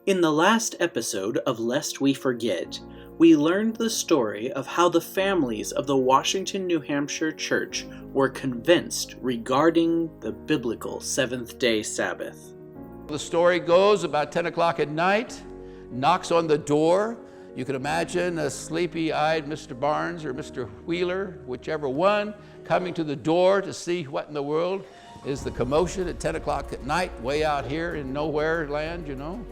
In the last episode of Lest We Forget, we learned the story of how the families of the Washington, New Hampshire church were convinced regarding the biblical seventh-day Sabbath. The story goes about 10 o'clock at night, knocks on the door. You can imagine a sleepy-eyed Mr. Barnes or Mr. Wheeler, whichever one, coming to the door to see what in the world is the commotion at 10 o'clock at night, way out here in nowhere land, you know.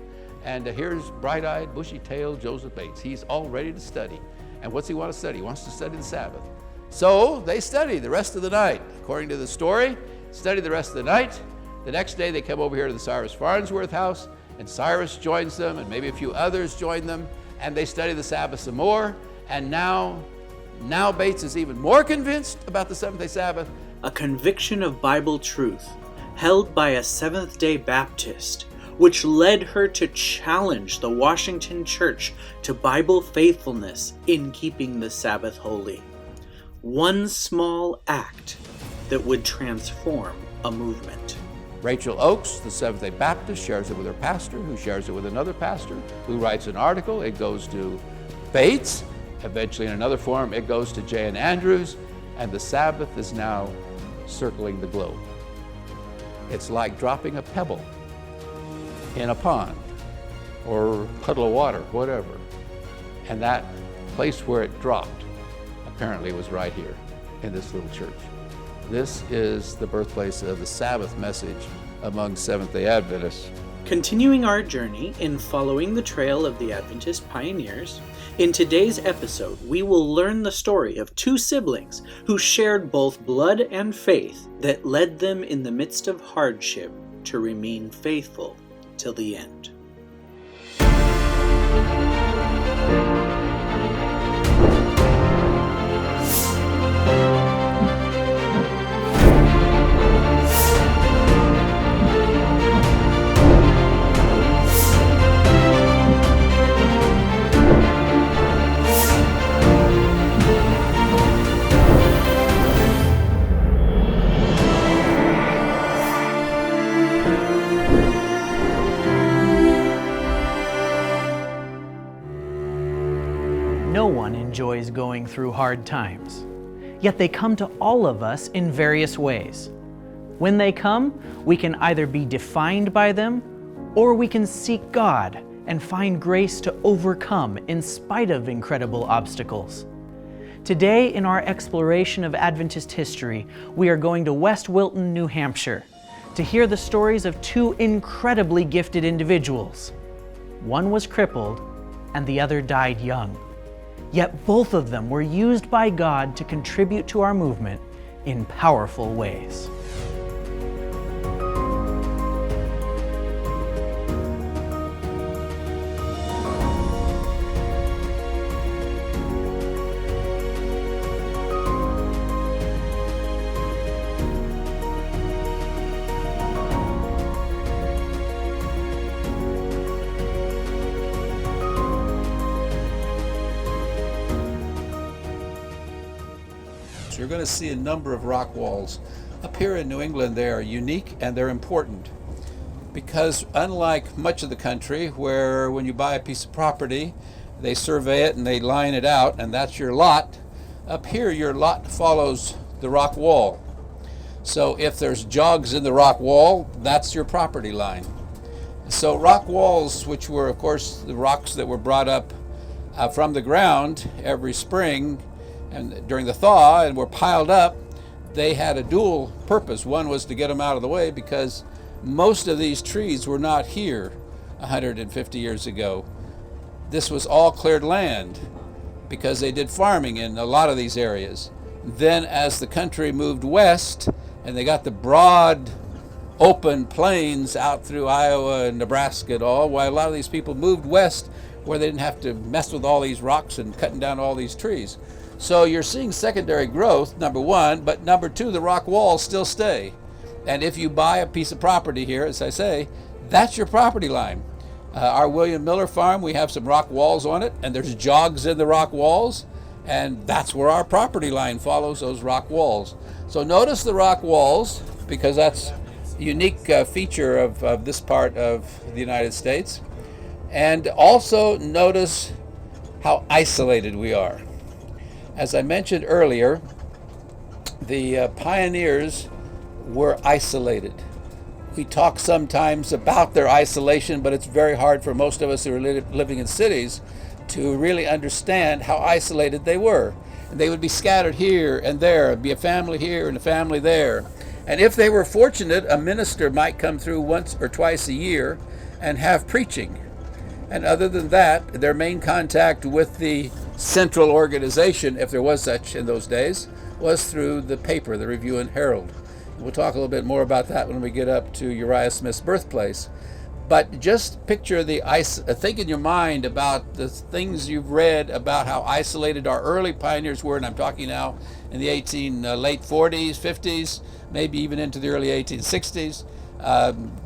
And here's bright-eyed, bushy-tailed Joseph Bates. He's all ready to study. And what's he want to study? He wants to study the Sabbath. So they study the rest of the night. According to the story, study the rest of the night. The next day they come over here to the Cyrus Farnsworth house, and Cyrus joins them, and maybe a few others join them, and they study the Sabbath some more. And now Bates is even more convinced about the seventh-day Sabbath. A conviction of Bible truth held by a Seventh-day Baptist, which led her to challenge the Washington church to Bible faithfulness in keeping the Sabbath holy. One small act that would transform a movement. Rachel Oakes, the Seventh-day Baptist, shares it with her pastor, who shares it with another pastor, who writes an article. It goes to Bates. Eventually, in another form, it goes to J. and Andrews, and the Sabbath is now circling the globe. It's like dropping a pebble in a pond or puddle of water, whatever. And that place where it dropped apparently was right here in this little church. This is the birthplace of the Sabbath message among Seventh-day Adventists. Continuing our journey in following the trail of the Adventist pioneers, in today's episode we will learn the story of two siblings who shared both blood and faith that led them in the midst of hardship to remain faithful till the end. No one enjoys going through hard times, yet they come to all of us in various ways. When they come, we can either be defined by them, or we can seek God and find grace to overcome in spite of incredible obstacles. Today, in our exploration of Adventist history, we are going to West Wilton, New Hampshire, to hear the stories of two incredibly gifted individuals. One was crippled, and the other died young. Yet both of them were used by God to contribute to our movement in powerful ways. You're going to see a number of rock walls. Up here in New England, they are unique and they're important because unlike much of the country where when you buy a piece of property, they survey it and they line it out and that's your lot, up here your lot follows the rock wall. So if there's jogs in the rock wall, that's your property line. So rock walls, which were of course the rocks that were brought up from the ground every spring and during the thaw and were piled up, they had a dual purpose. One was to get them out of the way because most of these trees were not here 150 years ago. This was all cleared land because they did farming in a lot of these areas. Then as the country moved west and they got the broad open plains out through Iowa and Nebraska and all, while a lot of these people moved west where they didn't have to mess with all these rocks and cutting down all these trees. So you're seeing secondary growth, number one, but number two, the rock walls still stay. And if you buy a piece of property here, as I say, that's your property line. Our William Miller farm, we have some rock walls on it, and there's jogs in the rock walls, and that's where our property line follows those rock walls. So notice the rock walls, because that's a unique feature of this part of the United States. And also notice how isolated we are. As I mentioned earlier, the pioneers were isolated. We talk sometimes about their isolation, but it's very hard for most of us who are living in cities to really understand how isolated they were. And they would be scattered here and there, be a family here and a family there. And if they were fortunate, a minister might come through once or twice a year and have preaching. And other than that, their main contact with the central organization, if there was such in those days, was through the paper, the Review and Herald. We'll talk a little bit more about that when we get up to Uriah Smith's birthplace. But just picture think in your mind about the things you've read about how isolated our early pioneers were, and I'm talking now in the late 40s, 50s, maybe even into the early 1860s.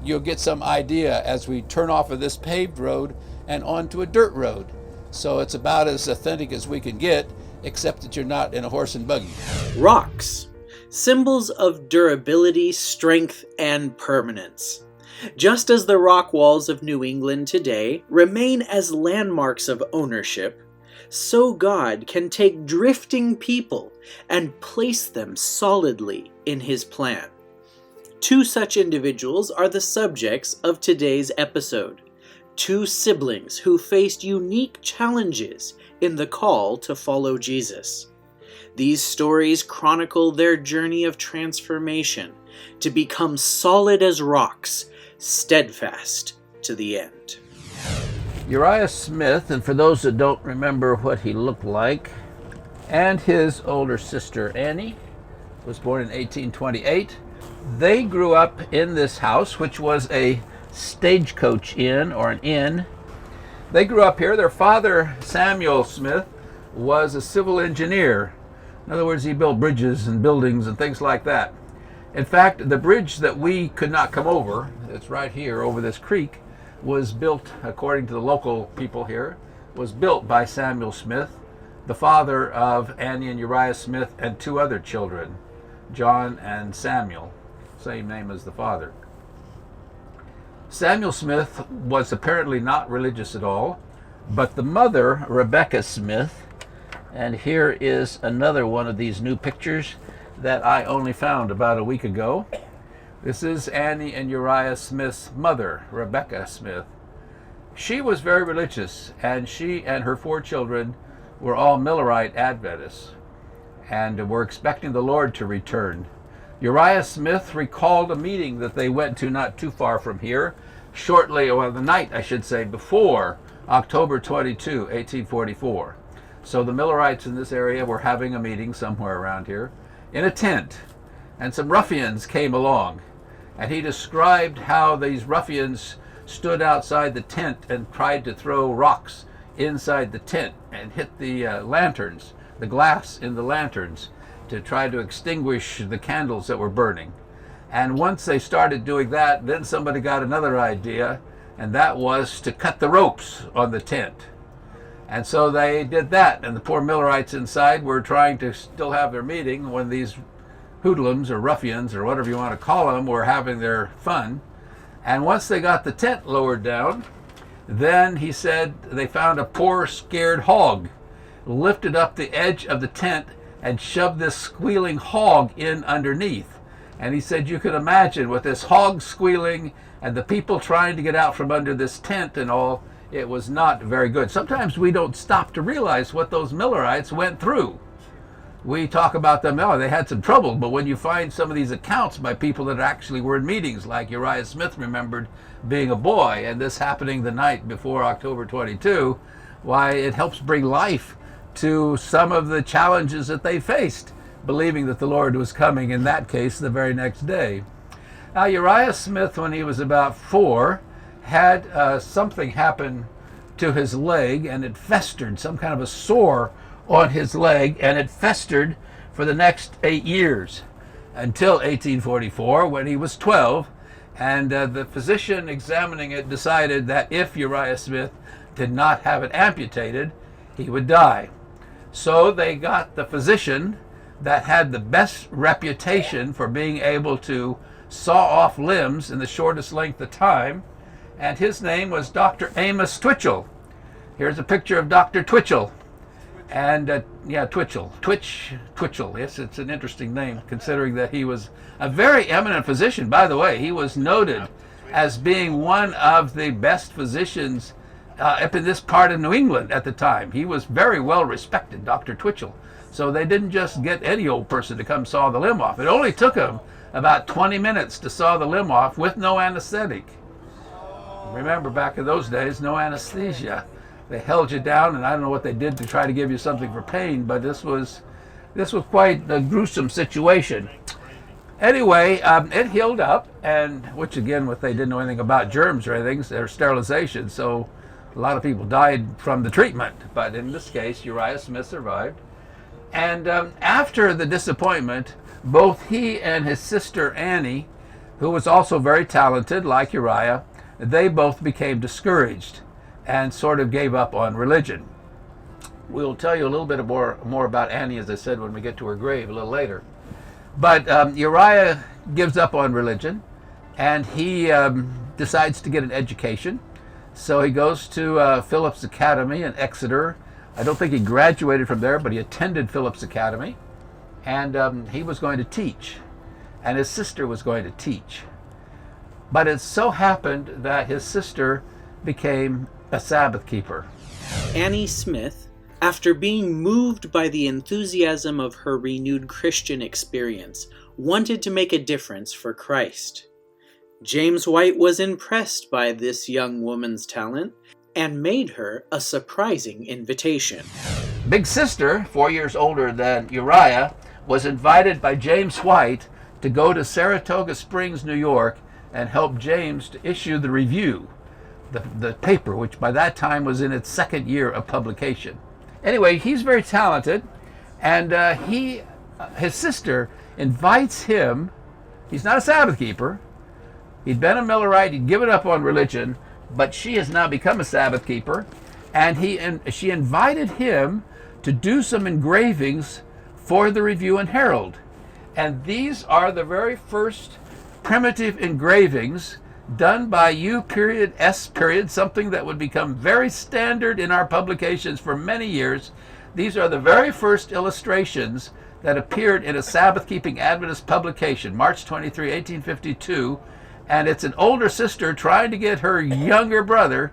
You'll get some idea as we turn off of this paved road and onto a dirt road. So it's about as authentic as we can get, except that you're not in a horse and buggy. Rocks, symbols of durability, strength, and permanence. Just as the rock walls of New England today remain as landmarks of ownership, so God can take drifting people and place them solidly in His plan. Two such individuals are the subjects of today's episode. Two siblings who faced unique challenges in the call to follow Jesus. These stories chronicle their journey of transformation to become solid as rocks, steadfast to the end. Uriah Smith, and for those that don't remember what he looked like, and his older sister Annie, was born in 1828. They grew up in this house, which was a stagecoach inn, or an inn. They grew up here. Their father, Samuel Smith, was a civil engineer. In other words, he built bridges and buildings and things like that. In fact, the bridge that we could not come over, it's right here over this creek, was built, according to the local people here, was built by Samuel Smith, the father of Annie and Uriah Smith and two other children, John and Samuel, same name as the father. Samuel Smith was apparently not religious at all, but the mother, Rebecca Smith, and here is another one of these new pictures that I only found about a week ago. This is Annie and Uriah Smith's mother, Rebecca Smith. She was very religious, and she and her four children were all Millerite Adventists and were expecting the Lord to return. Uriah Smith recalled a meeting that they went to not too far from here, the night, I should say, before October 22, 1844. So the Millerites in this area were having a meeting somewhere around here in a tent, and some ruffians came along, and he described how these ruffians stood outside the tent and tried to throw rocks inside the tent and hit the lanterns, the glass in the lanterns, to try to extinguish the candles that were burning. And once they started doing that, then somebody got another idea, and that was to cut the ropes on the tent. And so they did that, and the poor Millerites inside were trying to still have their meeting when these hoodlums or ruffians or whatever you want to call them were having their fun. And once they got the tent lowered down, then he said they found a poor scared hog, lifted up the edge of the tent and shoved this squealing hog in underneath. And he said you could imagine with this hog squealing and the people trying to get out from under this tent and all, it was not very good. Sometimes we don't stop to realize what those Millerites went through. We talk about them, oh, they had some trouble, but when you find some of these accounts by people that actually were in meetings, like Uriah Smith remembered being a boy, and this happening the night before October 22, why, it helps bring life to some of the challenges that they faced, believing that the Lord was coming, in that case, the very next day. Now, Uriah Smith, when he was about 4, had something happen to his leg, and it festered, some kind of a sore on his leg, and it festered for the next 8 years until 1844, when he was 12, and the physician examining it decided that if Uriah Smith did not have it amputated, he would die. So they got the physician that had the best reputation for being able to saw off limbs in the shortest length of time, and his name was Dr. Amos Twitchell. Here's a picture of Dr. Twitchell. And Twitchell. Yes, it's an interesting name considering that he was a very eminent physician. By the way, he was noted as being one of the best physicians up in this part of New England at the time. He was very well respected, Dr. Twitchell. So they didn't just get any old person to come saw the limb off. It only took him about 20 minutes to saw the limb off with no anesthetic. Remember, back in those days, no anesthesia. They held you down, and I don't know what they did to try to give you something for pain, but this was quite a gruesome situation. Anyway, it healed up, and which again, what they didn't know anything about germs or anything, their sterilization, so a lot of people died from the treatment. But in this case, Uriah Smith survived. And after the disappointment, both he and his sister Annie, who was also very talented like Uriah, they both became discouraged and sort of gave up on religion. We'll tell you a little bit more about Annie, as I said, when we get to her grave a little later. But Uriah gives up on religion, and he decides to get an education. So he goes to Phillips Academy in Exeter. I don't think he graduated from there, but he attended Phillips Academy, and he was going to teach, and his sister was going to teach. But it so happened that his sister became a Sabbath-keeper. Annie Smith, after being moved by the enthusiasm of her renewed Christian experience, wanted to make a difference for Christ. James White was impressed by this young woman's talent and made her a surprising invitation. Big sister, 4 years older than Uriah, was invited by James White to go to Saratoga Springs, New York, and help James to issue the Review, the paper, which by that time was in its second year of publication. Anyway, he's very talented, and his sister invites him. He's not a Sabbath-keeper. He'd been a Millerite. He'd given up on religion, but she has now become a Sabbath-keeper, and she invited him to do some engravings for the Review and Herald. And these are the very first primitive engravings done by U.S., something that would become very standard in our publications for many years. These are the very first illustrations that appeared in a Sabbath-keeping Adventist publication, March 23, 1852, and it's an older sister trying to get her younger brother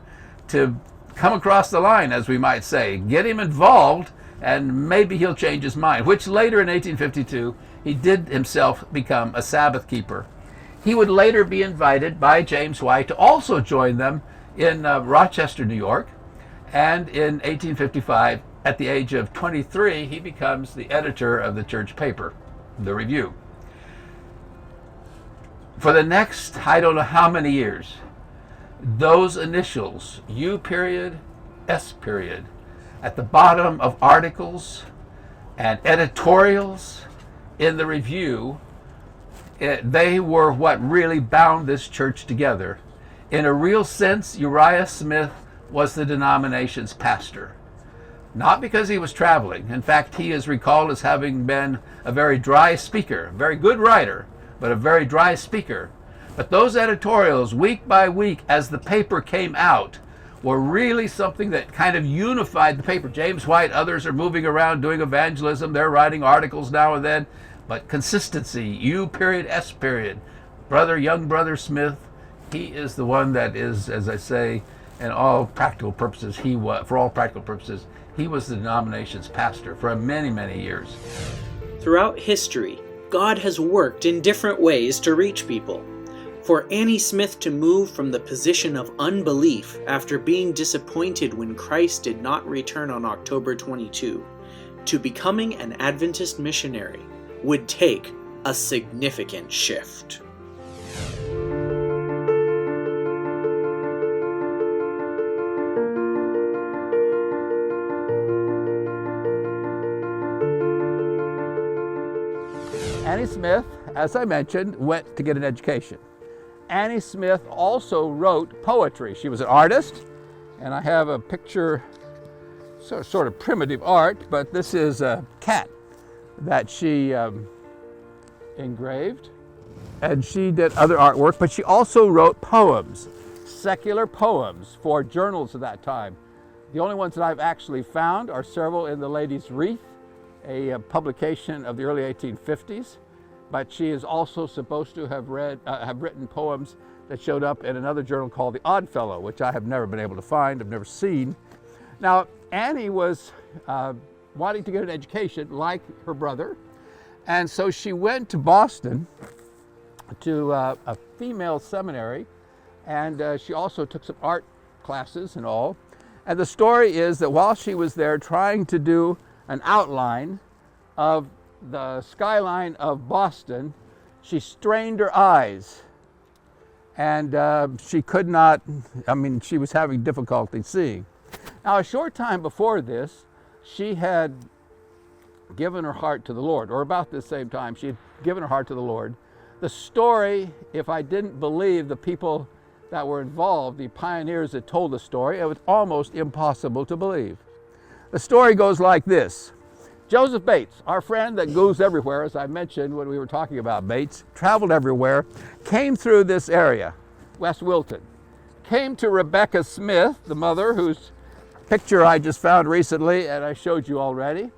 to come across the line, as we might say, get him involved, and maybe he'll change his mind, which later in 1852, he did himself become a Sabbath-keeper. He would later be invited by James White to also join them in Rochester, New York. And in 1855, at the age of 23, he becomes the editor of the church paper, the Review. For the next, I don't know how many years, those initials, U.S., at the bottom of articles and editorials in the Review, they were what really bound this church together. In a real sense, Uriah Smith was the denomination's pastor. Not because he was traveling. In fact, he is recalled as having been a very dry speaker, a very good writer, but a very dry speaker. But those editorials, week by week, as the paper came out, were really something that kind of unified the paper. James White, others are moving around doing evangelism. They're writing articles now and then. But consistency, U.S. Young brother Smith, he is the one that is, as I say, for all practical purposes, he was the denomination's pastor for many, many years. Throughout history, God has worked in different ways to reach people. For Annie Smith to move from the position of unbelief after being disappointed when Christ did not return on October 22, to becoming an Adventist missionary, would take a significant shift. Annie Smith, as I mentioned, went to get an education. Annie Smith also wrote poetry. She was an artist, and I have a picture, sort of primitive art, but this is a cat that she engraved, and she did other artwork, but she also wrote poems. secular poems for journals of that time. The only ones that I've actually found are several in the Lady's Wreath, a publication of the early 1850s. But she is also supposed to have written poems that showed up in another journal called The Odd Fellow, which I have never been able to find, I've never seen. Now, Annie was wanting to get an education like her brother, and so she went to Boston to a female seminary, and she also took some art classes and all. And the story is that while she was there trying to do an outline of the skyline of Boston, she strained her eyes, and she could not, she was having difficulty seeing. Now, a short time before this, she had given her heart to the Lord, or about the same time, she had given her heart to the Lord. The story, if I didn't believe the people that were involved, the pioneers that told the story, it was almost impossible to believe. The story goes like this. Joseph Bates, our friend that goes everywhere, as I mentioned when we were talking about Bates, traveled everywhere, came through this area, West Wilton, came to Rebecca Smith, the mother whose picture I just found recently and I showed you already.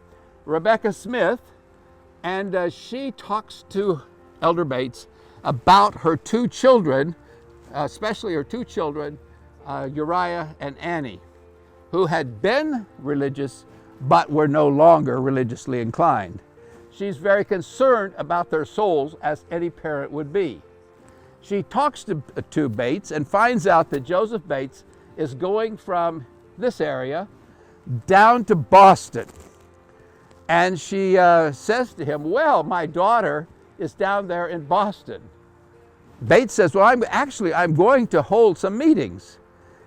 Rebecca Smith, and she talks to Elder Bates about her two children, especially her two children, Uriah and Annie, who had been religious but were no longer religiously inclined. She's very concerned about their souls, as any parent would be. She talks to Bates and finds out that Joseph Bates is going from this area down to Boston. And she says to him, well, my daughter is down there in Boston. Bates says, well, I'm going to hold some meetings.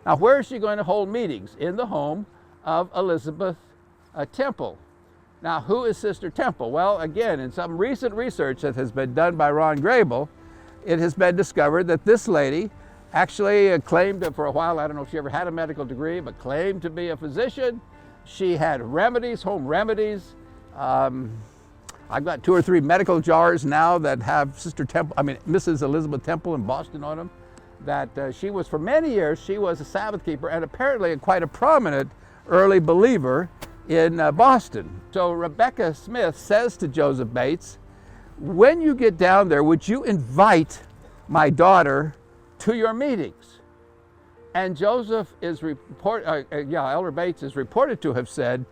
Now, where is she going to hold meetings? In the home of Elizabeth Temple. Now, who is Sister Temple? Well, again, in some recent research that has been done by Ron Grable, it has been discovered that this lady actually claimed for a while, I don't know if she ever had a medical degree, but claimed to be a physician. She had remedies, home remedies. I've got 2 or 3 medical jars now that have Mrs. Elizabeth Temple in Boston on them. That she was, for many years, she was a Sabbath-keeper and apparently quite a prominent early believer in Boston. So Rebecca Smith says to Joseph Bates, when you get down there, would you invite my daughter to your meetings? And Elder Bates is reported to have said,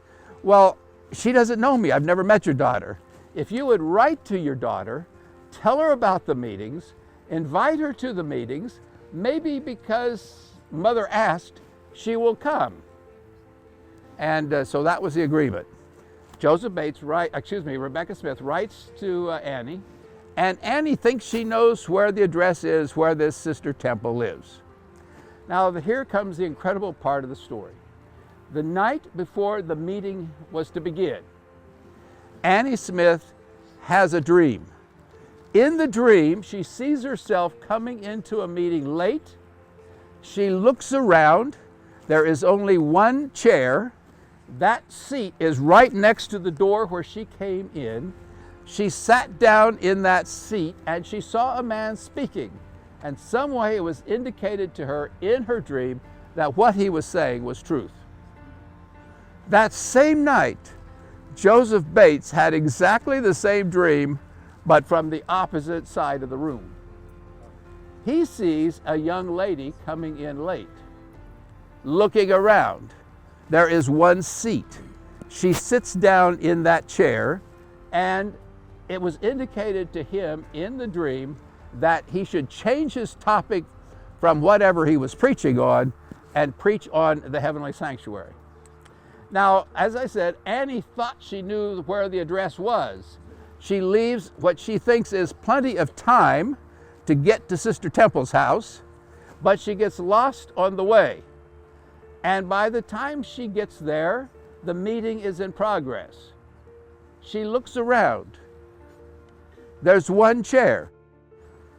well, she doesn't know me. I've never met your daughter. If you would write to your daughter, tell her about the meetings, invite her to the meetings, maybe because mother asked, she will come. And so that was the agreement. Rebecca Smith writes to Annie, and Annie thinks she knows where the address is where this Sister Temple lives. Now, here comes the incredible part of the story. The night before the meeting was to begin, Annie Smith has a dream. In the dream, she sees herself coming into a meeting late. She looks around. There is only one chair. That seat is right next to the door where she came in. She sat down in that seat and she saw a man speaking. And some way it was indicated to her in her dream that what he was saying was truth. That same night, Joseph Bates had exactly the same dream, but from the opposite side of the room. He sees a young lady coming in late, looking around. There is one seat. She sits down in that chair, and it was indicated to him in the dream that he should change his topic from whatever he was preaching on and preach on the heavenly sanctuary. Now, as I said, Annie thought she knew where the address was. She leaves what she thinks is plenty of time to get to Sister Temple's house, but she gets lost on the way. And by the time she gets there, the meeting is in progress. She looks around. There's one chair.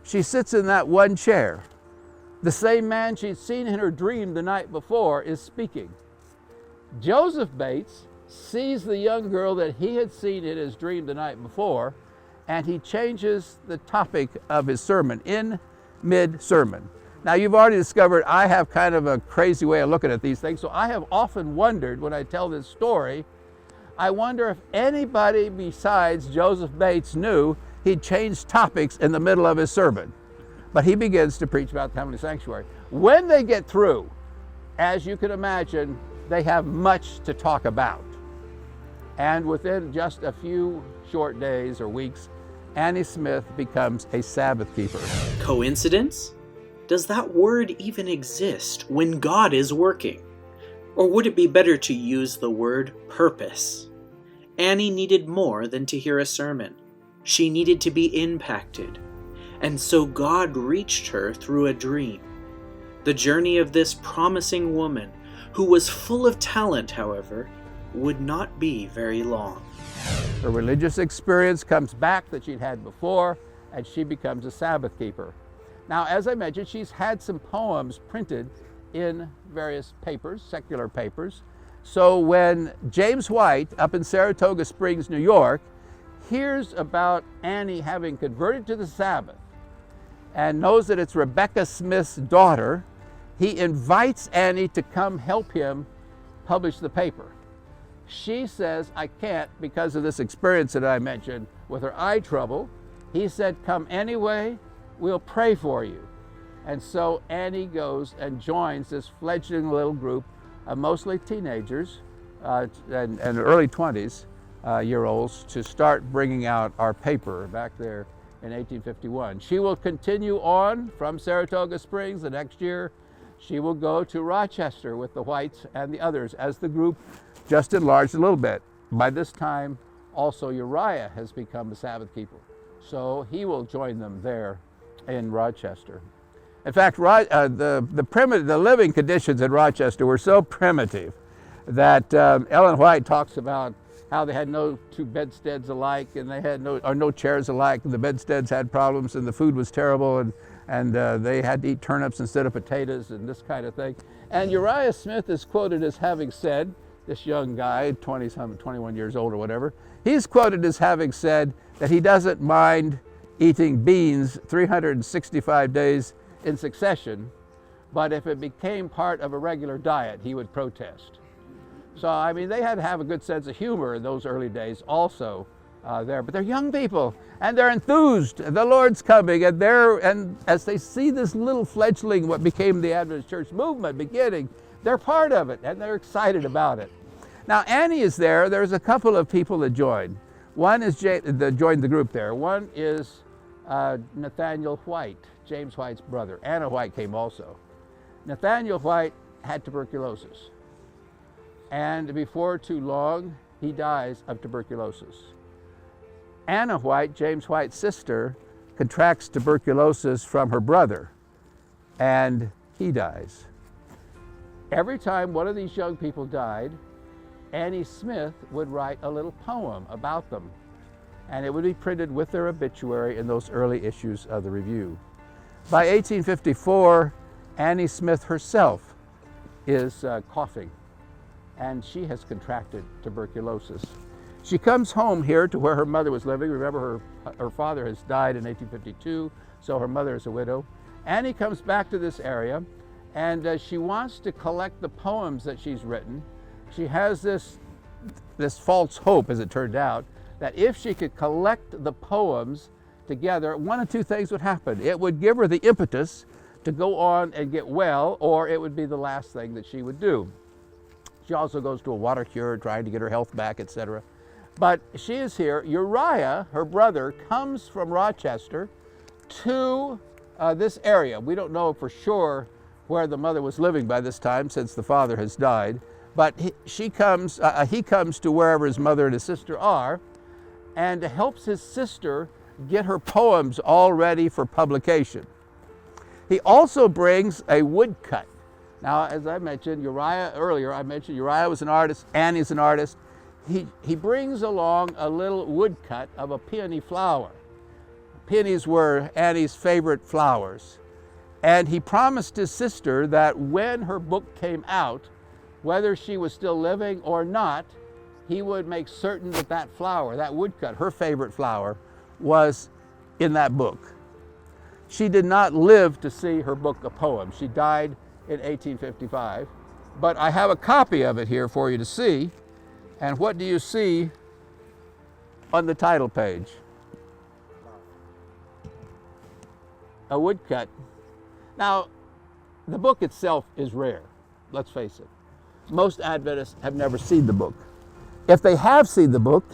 She sits in that one chair. The same man she'd seen in her dream the night before is speaking. Joseph Bates sees the young girl that he had seen in his dream the night before, and he changes the topic of his sermon in mid-sermon. Now, you've already discovered I have kind of a crazy way of looking at these things, so I have often wondered when I tell this story, I wonder if anybody besides Joseph Bates knew he'd changed topics in the middle of his sermon. But he begins to preach about the heavenly sanctuary. When they get through, as you can imagine, they have much to talk about. And within just a few short days or weeks, Annie Smith becomes a Sabbath-keeper. Coincidence? Does that word even exist when God is working? Or would it be better to use the word purpose? Annie needed more than to hear a sermon. She needed to be impacted. And so God reached her through a dream. The journey of this promising woman, who was full of talent, however, would not be very long. Her religious experience comes back that she'd had before, and she becomes a Sabbath-keeper. Now, as I mentioned, she's had some poems printed in various papers, secular papers. So when James White, up in Saratoga Springs, New York, hears about Annie having converted to the Sabbath and knows that it's Rebecca Smith's daughter, he invites Annie to come help him publish the paper. She says, I can't because of this experience that I mentioned with her eye trouble. He said, come anyway, we'll pray for you. And so Annie goes and joins this fledgling little group of mostly teenagers and early 20s year olds to start bringing out our paper back there in 1851. She will continue on from Saratoga Springs the next year. She will go to Rochester with the Whites and the others as the group just enlarged a little bit. By this time, also Uriah has become a Sabbath-keeper. So he will join them there in Rochester. In fact, the living conditions in Rochester were so primitive that Ellen White talks about how they had no two bedsteads alike, and they had no chairs alike, and the bedsteads had problems, and the food was terrible, and they had to eat turnips instead of potatoes, and this kind of thing. And Uriah Smith is quoted as having said, this young guy, 21 years old or whatever, he's quoted as having said that he doesn't mind eating beans 365 days in succession, but if it became part of a regular diet, he would protest. So, I mean, they had to have a good sense of humor in those early days also there. But they're young people, and they're enthused. The Lord's coming, and as they see this little fledgling, what became the Adventist church movement beginning, they're part of it, and they're excited about it. Now, Annie is there. There's a couple of people that joined. One is that joined the group there. One is Nathaniel White, James White's brother. Anna White came also. Nathaniel White had tuberculosis. And before too long, he dies of tuberculosis. Anna White, James White's sister, contracts tuberculosis from her brother, and he dies. Every time one of these young people died, Annie Smith would write a little poem about them, and it would be printed with their obituary in those early issues of the Review. By 1854, Annie Smith herself is coughing, and she has contracted tuberculosis. She comes home here to where her mother was living. Remember, her father has died in 1852, so her mother is a widow. Annie comes back to this area, and she wants to collect the poems that she's written. She has this false hope, as it turned out, that if she could collect the poems together, one of two things would happen. It would give her the impetus to go on and get well, or it would be the last thing that she would do. She also goes to a water cure, trying to get her health back, etc. But she is here. Uriah, her brother, comes from Rochester to this area. We don't know for sure where the mother was living by this time, since the father has died. But he comes to wherever his mother and his sister are, and helps his sister get her poems all ready for publication. He also brings a woodcut. Now, as I mentioned, Uriah was an artist, Annie's an artist. He brings along a little woodcut of a peony flower. Peonies were Annie's favorite flowers. And he promised his sister that when her book came out, whether she was still living or not, he would make certain that that flower, that woodcut, her favorite flower, was in that book. She did not live to see her book a poem. She died in 1855, but I have a copy of it here for you to see. And what do you see on the title page? A woodcut. Now, the book itself is rare, let's face it. Most Adventists have never seen the book. If they have seen the book,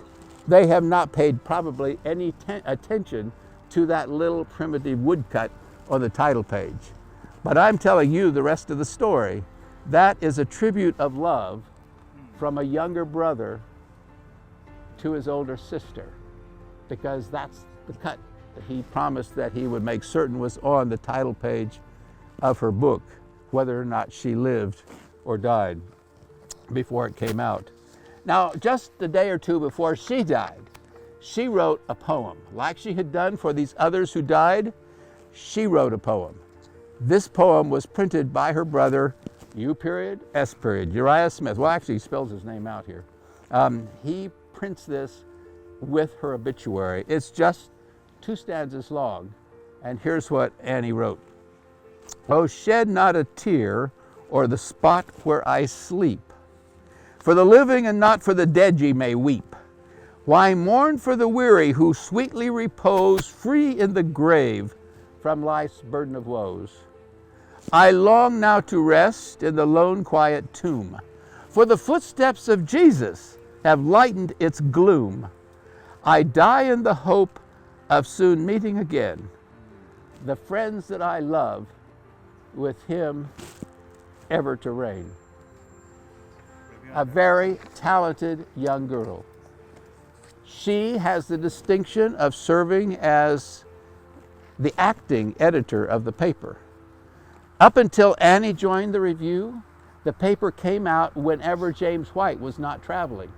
they have not paid probably any attention to that little primitive woodcut on the title page. But I'm telling you the rest of the story. That is a tribute of love from a younger brother to his older sister, because that's the cut that he promised that he would make certain was on the title page of her book, whether or not she lived or died before it came out. Now, just a day or two before she died, she wrote a poem. Like she had done for these others who died, she wrote a poem. This poem was printed by her brother, Uriah Smith. Well, actually, he spells his name out here. He prints this with her obituary. It's just 2 stanzas long. And here's what Annie wrote. Oh, shed not a tear o'er the spot where I sleep. For the living and not for the dead ye may weep. Why mourn for the weary who sweetly repose free in the grave from life's burden of woes? I long now to rest in the lone quiet tomb, for the footsteps of Jesus have lightened its gloom. I die in the hope of soon meeting again the friends that I love, with him ever to reign. A very talented young girl. She has the distinction of serving as the acting editor of the paper. Up until Annie joined the review, the paper came out whenever James White was not traveling.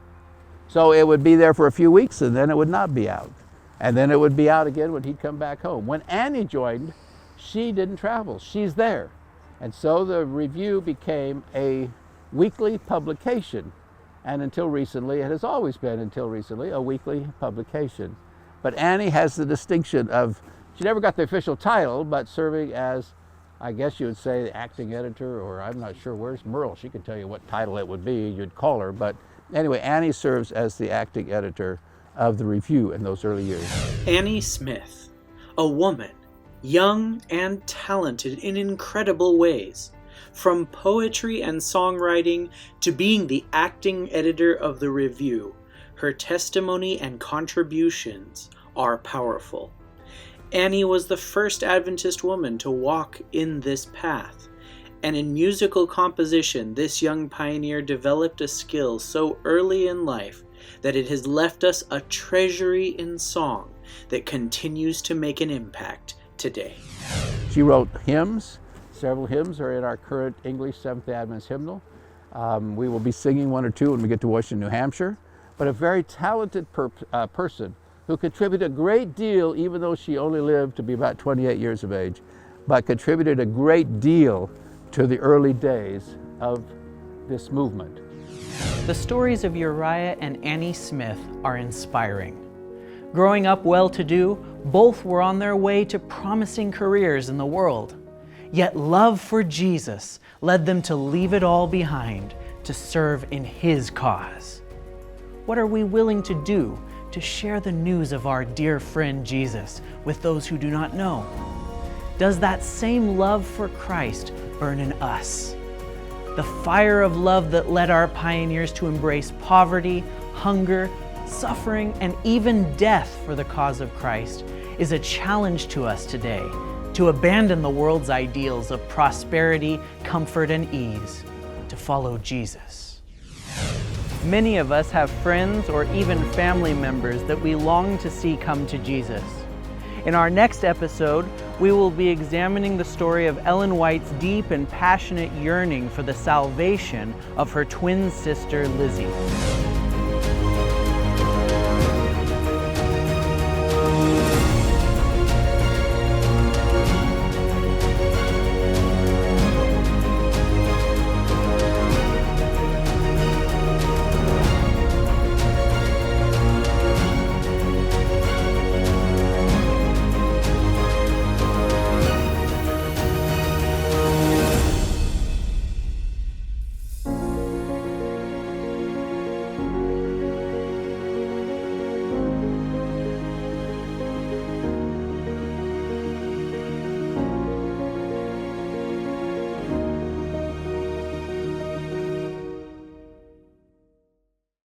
So it would be there for a few weeks and then it would not be out. And then it would be out again when he'd come back home. When Annie joined, she didn't travel. She's there. And so the review became a weekly publication. And until recently, it has always been until recently, a weekly publication. But Annie has the distinction of, she never got the official title, but serving as, I guess you would say, the acting editor, or I'm not sure, where's Merle? She can tell you what title it would be, you'd call her. But anyway, Annie serves as the acting editor of the review in those early years. Annie Smith, a woman, young and talented in incredible ways. From poetry and songwriting to being the acting editor of the review, her testimony and contributions are powerful. Annie was the first Adventist woman to walk in this path, and in musical composition, this young pioneer developed a skill so early in life that it has left us a treasury in song that continues to make an impact today. She wrote hymns. Several hymns are in our current English Seventh-day Adventist hymnal. We will be singing 1 or 2 when we get to Washington, New Hampshire. But a very talented person who contributed a great deal, even though she only lived to be about 28 years of age, but contributed a great deal to the early days of this movement. The stories of Uriah and Annie Smith are inspiring. Growing up well-to-do, both were on their way to promising careers in the world. Yet love for Jesus led them to leave it all behind to serve in His cause. What are we willing to do to share the news of our dear friend Jesus with those who do not know? Does that same love for Christ burn in us? The fire of love that led our pioneers to embrace poverty, hunger, suffering, and even death for the cause of Christ is a challenge to us today to abandon the world's ideals of prosperity, comfort, and ease, to follow Jesus. Many of us have friends or even family members that we long to see come to Jesus. In our next episode, we will be examining the story of Ellen White's deep and passionate yearning for the salvation of her twin sister, Lizzie.